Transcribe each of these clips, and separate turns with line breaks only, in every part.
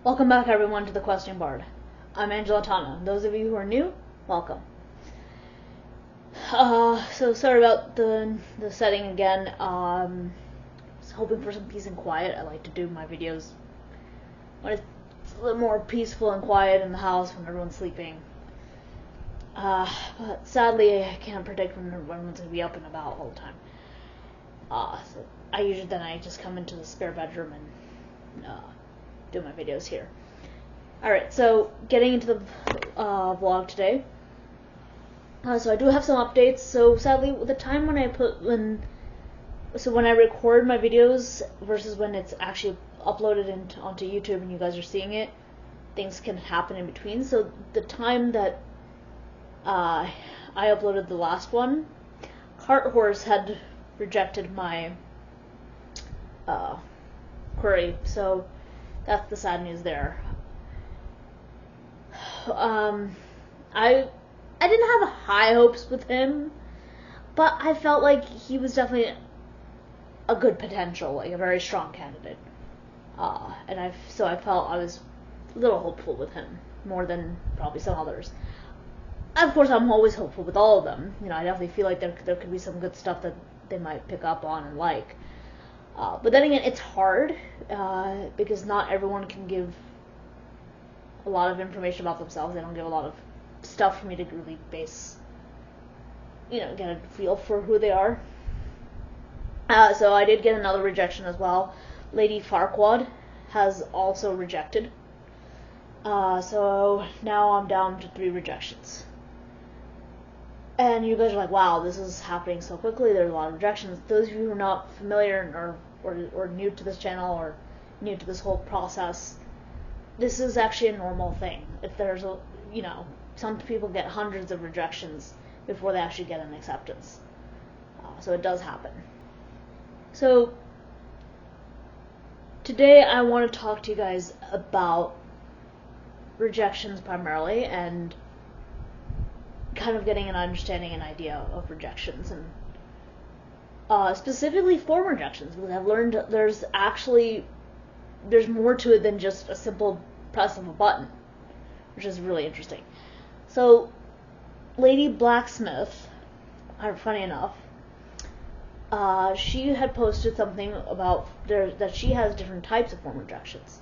Welcome back, everyone, to the Questing Bard. I'm Angela Tana. Those of you who are new, welcome. So sorry about the setting again. I was hoping for some peace and quiet. I like to do my videos when it's a little more peaceful and quiet in the house when everyone's sleeping. But sadly, I can't predict when everyone's going to be up and about all the time. So I just come into the spare bedroom and do my videos here. Alright, so getting into the vlog today. So I do have some updates. So sadly, the time when I record my videos versus when it's actually uploaded onto YouTube and you guys are seeing it, things can happen in between. So the time that I uploaded the last one, Cart Horse had rejected my query. So that's the sad news there. I didn't have high hopes with him, but I felt like he was definitely a good potential, like a very strong candidate. And I felt I was a little hopeful with him, more than probably some others. Of course, I'm always hopeful with all of them. You know, I definitely feel like there could be some good stuff that they might pick up on and like. But then again, it's hard because not everyone can give a lot of information about themselves. They don't give a lot of stuff for me to really get a feel for who they are. So I did get another rejection as well. Lady Farquaad has also rejected. So now I'm down to 3 rejections. And you guys are like, wow, this is happening so quickly. There's a lot of rejections. Those of you who are not familiar or new to this channel or new to this whole process, this is actually a normal thing. If there's some people get hundreds of rejections before they actually get an acceptance. So it does happen. So today I want to talk to you guys about rejections primarily and kind of getting an understanding and idea of rejections and specifically form rejections, because I've learned there's more to it than just a simple press of a button, which is really interesting. So, Lady Blacksmith, funny enough, she had posted something about that she has different types of form rejections,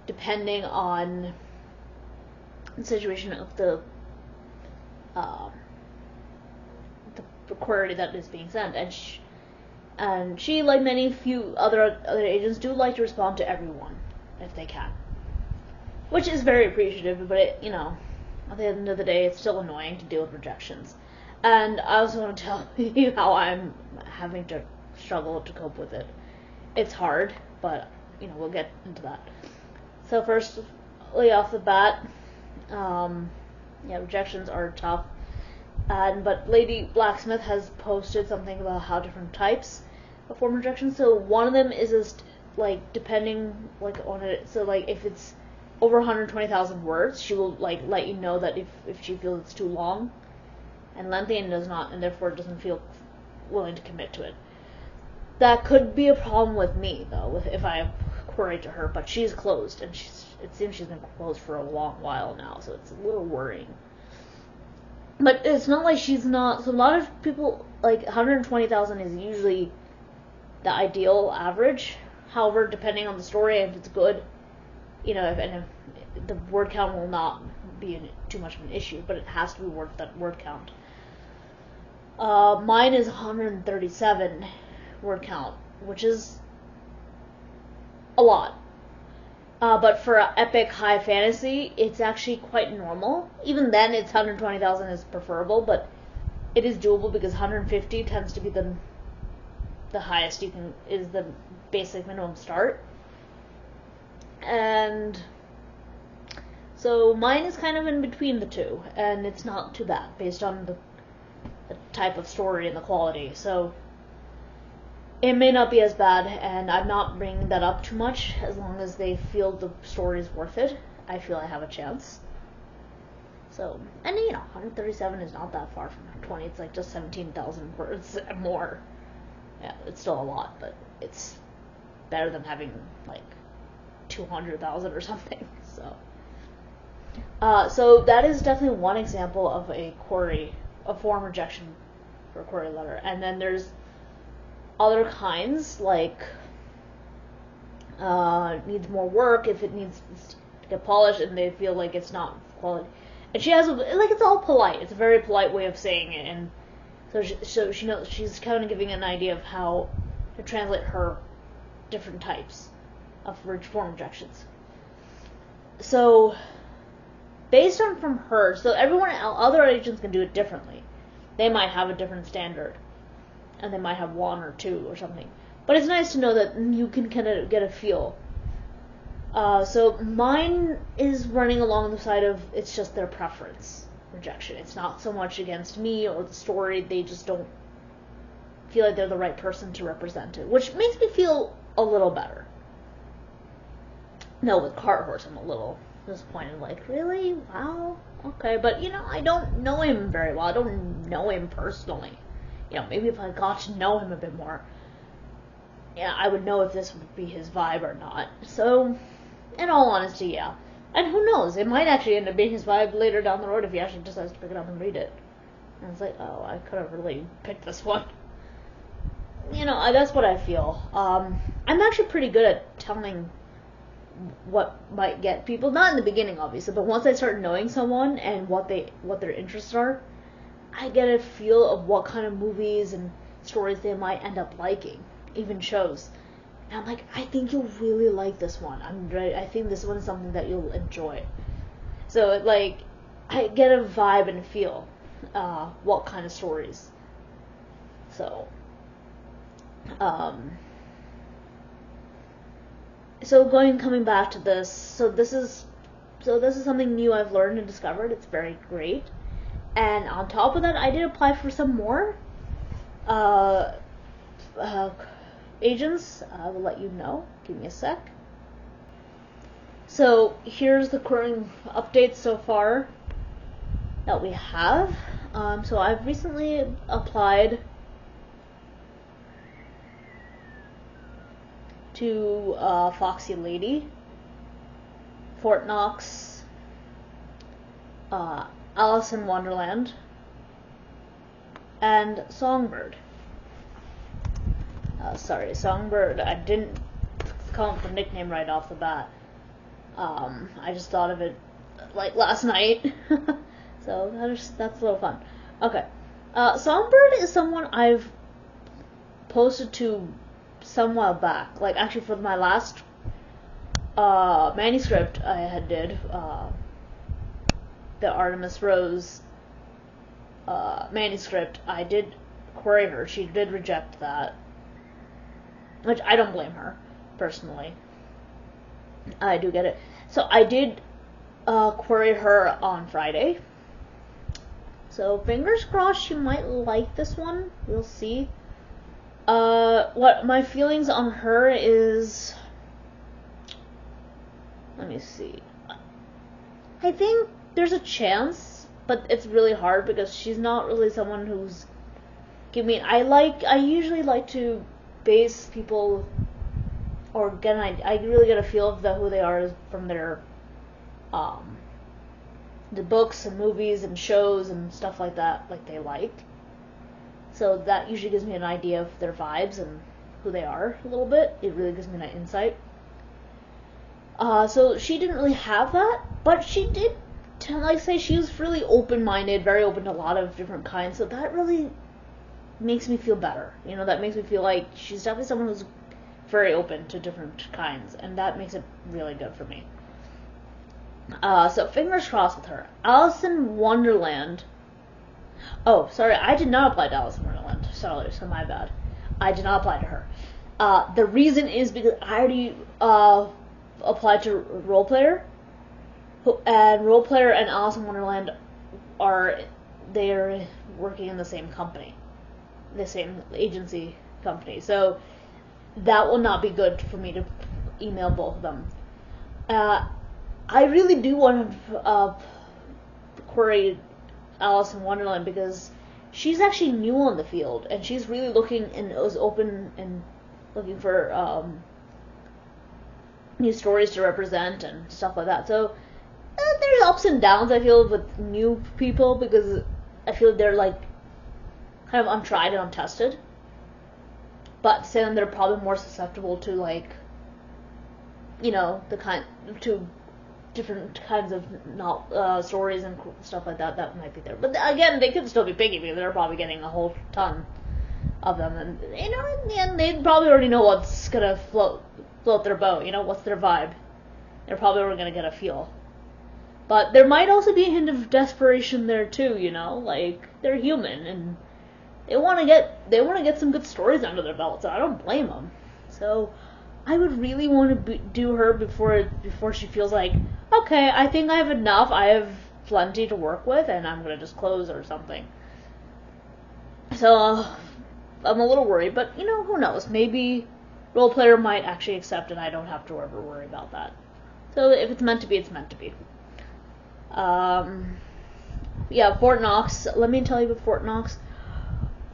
depending on the situation of the query that is being sent, and she, like few other agents, do like to respond to everyone if they can, which is very appreciative. But at the end of the day, it's still annoying to deal with rejections. And I also want to tell you how I'm having to struggle to cope with it. It's hard, but we'll get into that. So firstly, off the bat, rejections are tough. But Lady Blacksmith has posted something about how different types of form rejection. So one of them is just depending on it. So if it's over 120,000 words, she will let you know that if she feels it's too long and lengthy and therefore doesn't feel willing to commit to it. That could be a problem with me though, if I query to her. But she's closed, and it seems she's been closed for a long while now, so it's a little worrying. But it's not like she's not. So a lot of people, 120,000 is usually the ideal average. However, depending on the story, if it's good, if the word count will not be too much of an issue, but it has to be worth that word count. Mine is 137 word count, which is a lot. But for epic high fantasy, it's actually quite normal. Even then, it's 120,000 is preferable, but it is doable because 150 tends to be the highest is the basic minimum start. And so mine is kind of in between the two, and it's not too bad based on the type of story and the quality. So it may not be as bad, and I'm not bringing that up too much. As long as they feel the story is worth it, I feel I have a chance. So, and 137 is not that far from 120. It's just 17,000 words more. Yeah, it's still a lot, but it's better than having 200,000 or something. So that is definitely one example of a form rejection for a query letter. And then there's other kinds, like needs more work, if it needs to get polished and they feel like it's not quality. And she has it's all polite. It's a very polite way of saying it, and so she knows, she's kind of giving an idea of how to translate her different types of form rejections. So based on from her, so other agents can do it differently. They might have a different standard, and they might have one or two or something. But it's nice to know that you can kind of get a feel. So mine is running along the side of it's just their preference rejection. It's not so much against me or the story. They just don't feel like they're the right person to represent it, which makes me feel a little better. No, with Cart Horse, I'm a little disappointed. Like, really? Wow. Okay, but I don't know him very well. I don't know him personally. Maybe if I got to know him a bit more, I would know if this would be his vibe or not. So, in all honesty, yeah. And who knows? It might actually end up being his vibe later down the road if he actually decides to pick it up and read it. And it's like, oh, I could have really picked this one. That's what I feel. I'm actually pretty good at telling what might get people. Not in the beginning, obviously, but once I start knowing someone and what their interests are, I get a feel of what kind of movies and stories they might end up liking, even shows. And I'm like, I think you'll really like this one. I think this one is something that you'll enjoy. So I get a vibe and a feel, what kind of stories. So, coming back to this. So this is something new I've learned and discovered. It's very great. And on top of that, I did apply for some more agents. I will let you know. Give me a sec. So here's the current updates so far that we have. So I've recently applied to Foxy Lady, Fort Knox, Alice in Wonderland, and Songbird. Songbird, I didn't come up with a nickname right off the bat. I just thought of it last night. So that's a little fun. Okay. Songbird is someone I've posted to some while back. Actually for my last manuscript I did, the Artemis Rose manuscript, I did query her. She did reject that, which I don't blame her, personally. I do get it. So I did query her on Friday. So fingers crossed she might like this one. We'll see. What my feelings on her is... Let me see. I think there's a chance, but it's really hard because she's not really someone who's... I usually like to base people, or I really get a feel of who they are from their the books and movies and shows and stuff like that, they like. So that usually gives me an idea of their vibes and who they are a little bit. It really gives me that insight. So she didn't really have that, but she did, she was really open-minded, very open to a lot of different kinds, so that really makes me feel better. That makes me feel like she's definitely someone who's very open to different kinds, and that makes it really good for me. So fingers crossed with her. Alice in Wonderland. Oh, sorry, I did not apply to Alice in Wonderland. Sorry, so my bad. I did not apply to her. The reason is because I already applied to Role Player, and Role Player and Alice in Wonderland they're working in the same company, the same agency company. So that will not be good for me to email both of them. I really do want to query Alice in Wonderland because she's actually new on the field, and she's really looking and is open and looking for new stories to represent and stuff like that. So there's ups and downs, I feel, with new people, because I feel they're like kind of untried and untested. But then they're probably more susceptible to like, to different kinds of stories and stuff like that might be there. But again, they could still be picky because they're probably getting a whole ton of them, and in the end, they probably already know what's gonna float their boat. What's their vibe. They're probably already gonna get a feel. But there might also be a hint of desperation there too. Like they're human and they want to get some good stories under their belt. So I don't blame them. So I would really want to do her before she feels like, okay, I think I have enough. I have plenty to work with, and I'm gonna just close or something. So I'm a little worried, but who knows? Maybe role player might actually accept, and I don't have to ever worry about that. So if it's meant to be, it's meant to be. Yeah, Fort Knox. Let me tell you about Fort Knox.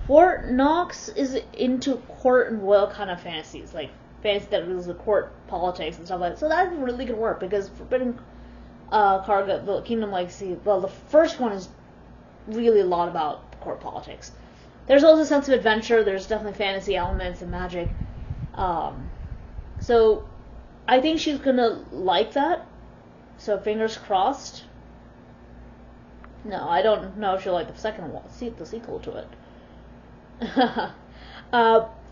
Fort Knox is into court and royal kind of fantasies, like fantasy that deals with court politics and stuff like that. So that really can work, because Forbidden Cargo, the Kingdom Legacy, well, the first one is really a lot about court politics. There's also a sense of adventure. There's definitely fantasy elements and magic. So I think she's gonna like that. So fingers crossed. No, I don't know if she'll like the second one. See the sequel to it.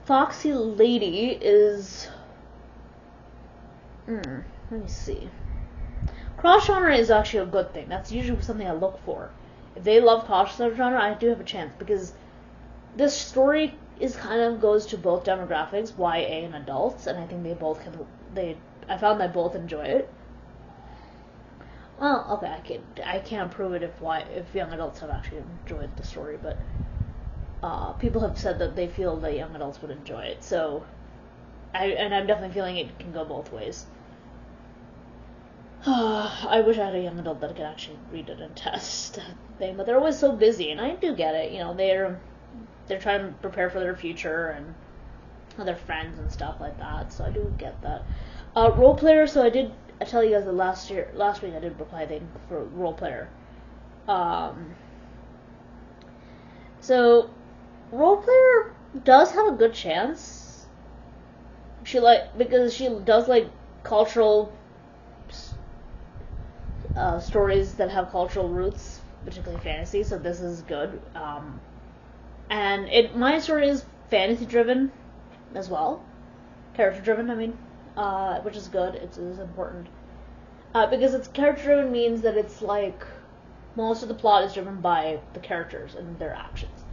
Foxy Lady is. Let me see. Cross genre is actually a good thing. That's usually something I look for. If they love cross genre, I do have a chance, because this story goes to both demographics, YA and adults, and I think they both can. I found that both enjoy it. Well, okay, I can't prove it if young adults have actually enjoyed the story, but people have said that they feel that young adults would enjoy it. So, I'm definitely feeling it can go both ways. I wish I had a young adult that could actually read it and test that thing, but they're always so busy, and I do get it. They're trying to prepare for their future and their friends and stuff like that. So I do get that. Role player. So I tell you guys that last week I did reply thing for role player. So role player does have a good chance. Because she does like cultural stories that have cultural roots, particularly fantasy. So this is good. And my story is fantasy driven as well, character driven. I mean. Which is good. It is important. Because it's character driven means that it's like most of the plot is driven by the characters and their actions.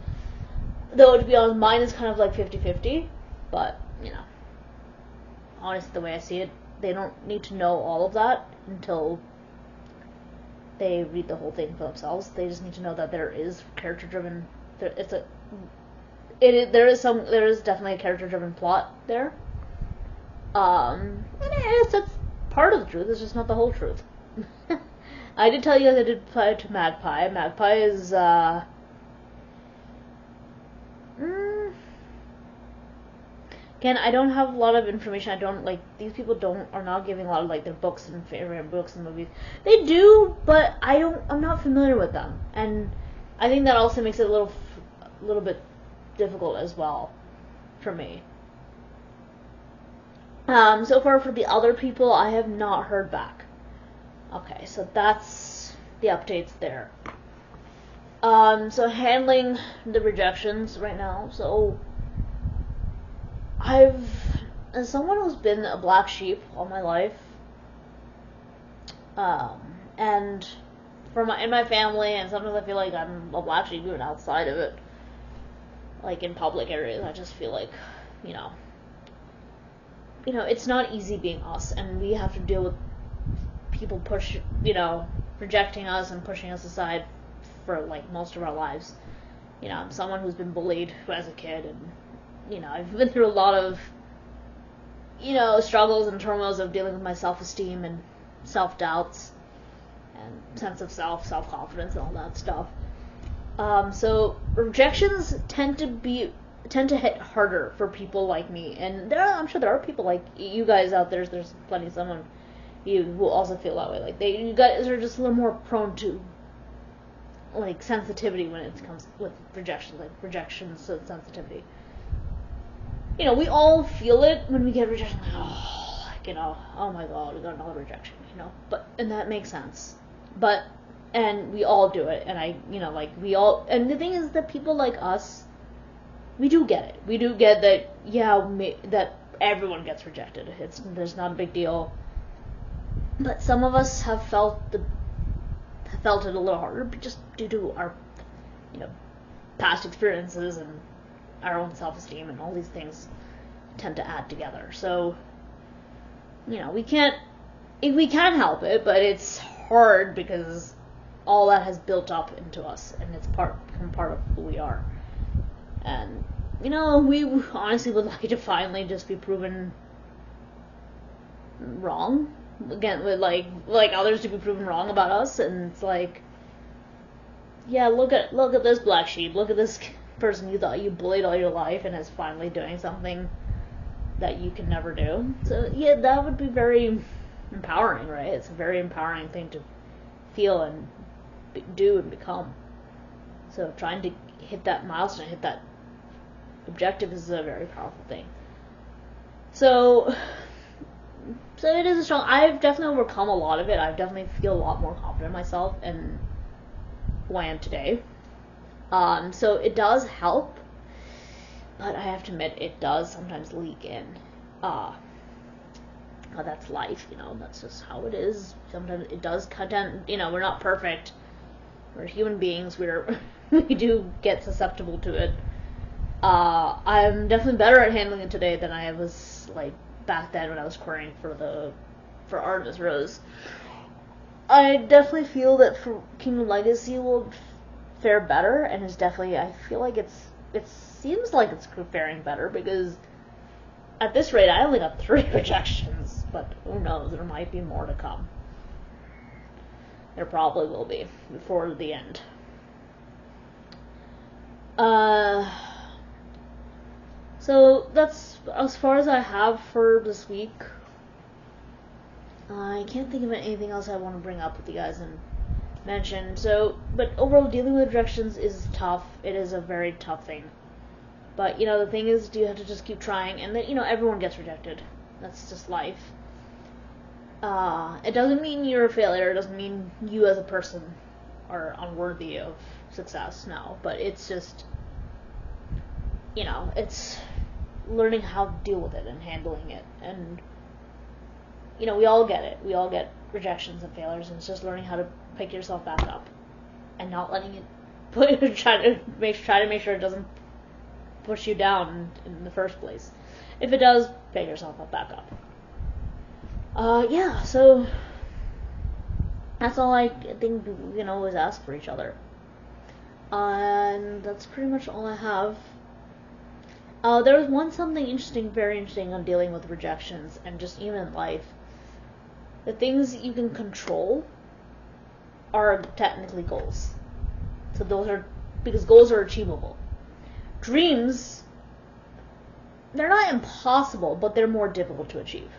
Though, to be honest, mine is kind of like 50-50, but, honestly, the way I see it, they don't need to know all of that until they read the whole thing for themselves. They just need to know that there is character driven. There is definitely a character driven plot there. And that's part of the truth. It's just not the whole truth. I did tell you guys I did play to Magpie. Magpie is, again, I don't have a lot of information. These people are not giving a lot of, their books and favorite books and movies. They do, but I'm not familiar with them. And I think that also makes it a little bit difficult as well for me. So far for the other people, I have not heard back. Okay, so that's the updates there. So handling the rejections right now. So as someone who's been a black sheep all my life, and in my family, and sometimes I feel like I'm a black sheep even outside of it, like in public areas. I just feel like, it's not easy being us, and we have to deal with people rejecting us and pushing us aside for, most of our lives. I'm someone who's been bullied as a kid, and, I've been through a lot of, struggles and turmoils of dealing with my self-esteem and self-doubts and sense of self-confidence and all that stuff. So rejections tend to be tend to hit harder for people like me, and I'm sure there are people like you guys out there. There's plenty of someone you will also feel that way. Like you guys are just a little more prone to like sensitivity when it comes with rejection, like rejection sensitivity. You know, we all feel it when we get rejection. Like, oh, like, you know, oh my god, we got another rejection. You know, and that makes sense. And we all do it, and and the thing is that people like us, we do get it. We do get that, that everyone gets rejected. There's not a big deal. But some of us have felt it a little harder just due to our, past experiences and our own self-esteem, and all these things tend to add together. So, we can't help it, but it's hard because all that has built up into us, and it's become part of who we are. And, we honestly would like to finally just be proven wrong. Again, with like others to be proven wrong about us, and it's like, yeah, look at this black sheep, look at this person you thought you bullied all your life and is finally doing something that you can never do. So yeah, that would be very empowering, right? It's a very empowering thing to feel and do and become. So trying to hit that milestone, hit that objective is a very powerful thing. So it is a strong. I've definitely overcome a lot of it. I definitely feel a lot more confident in myself and who I am today. So it does help, but I have to admit it does sometimes leak in. That's life, that's just how it is. Sometimes it does cut down, we're not perfect. We're human beings. We do get susceptible to it. I'm definitely better at handling it today than I was, back then when I was querying for Artemis Rose. I definitely feel that for Kingdom Legacy will fare better, and it's definitely, I feel like it seems like it's faring better, because at this rate I only got 3 rejections, but who knows, there might be more to come. There probably will be before the end. So that's as far as I have for this week. I can't think of anything else I want to bring up with you guys and mention. But overall, dealing with rejections is tough. It is a very tough thing. But, the thing is, you have to just keep trying, and then, everyone gets rejected. That's just life. It doesn't mean you're a failure. It doesn't mean you as a person are unworthy of success, no. But it's just, it's learning how to deal with it and handling it. And, we all get it. We all get rejections and failures, and it's just learning how to pick yourself back up and not letting it try to make sure it doesn't push you down in the first place. If it does, pick yourself back up. So that's all I think we can always ask for each other. And that's pretty much all I have. There was something very interesting on dealing with rejections, and just even in life. The things you can control are technically goals. So because goals are achievable. Dreams, they're not impossible, but they're more difficult to achieve.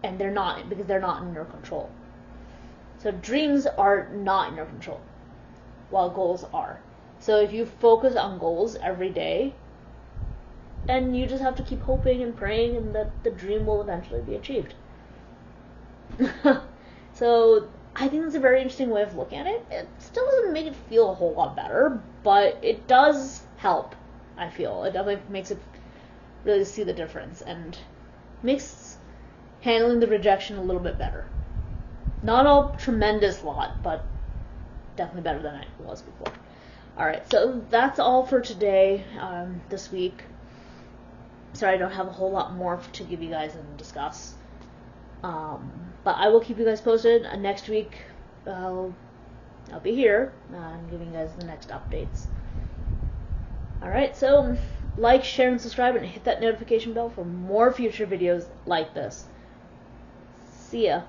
And they're not, because they're not in your control. So dreams are not in your control, while goals are. So if you focus on goals every day, and you just have to keep hoping and praying, and that the dream will eventually be achieved. So I think that's a very interesting way of looking at it. It still doesn't make it feel a whole lot better, but it does help, I feel. It definitely makes it really see the difference, and makes handling the rejection a little bit better. Not a tremendous lot, but definitely better than it was before. Alright, so that's all for today, this week. Sorry I don't have a whole lot more to give you guys and discuss. But I will keep you guys posted. Next week, I'll be here. I'm giving you guys the next updates. Alright, so like, share, and subscribe, and hit that notification bell for more future videos like this. See ya.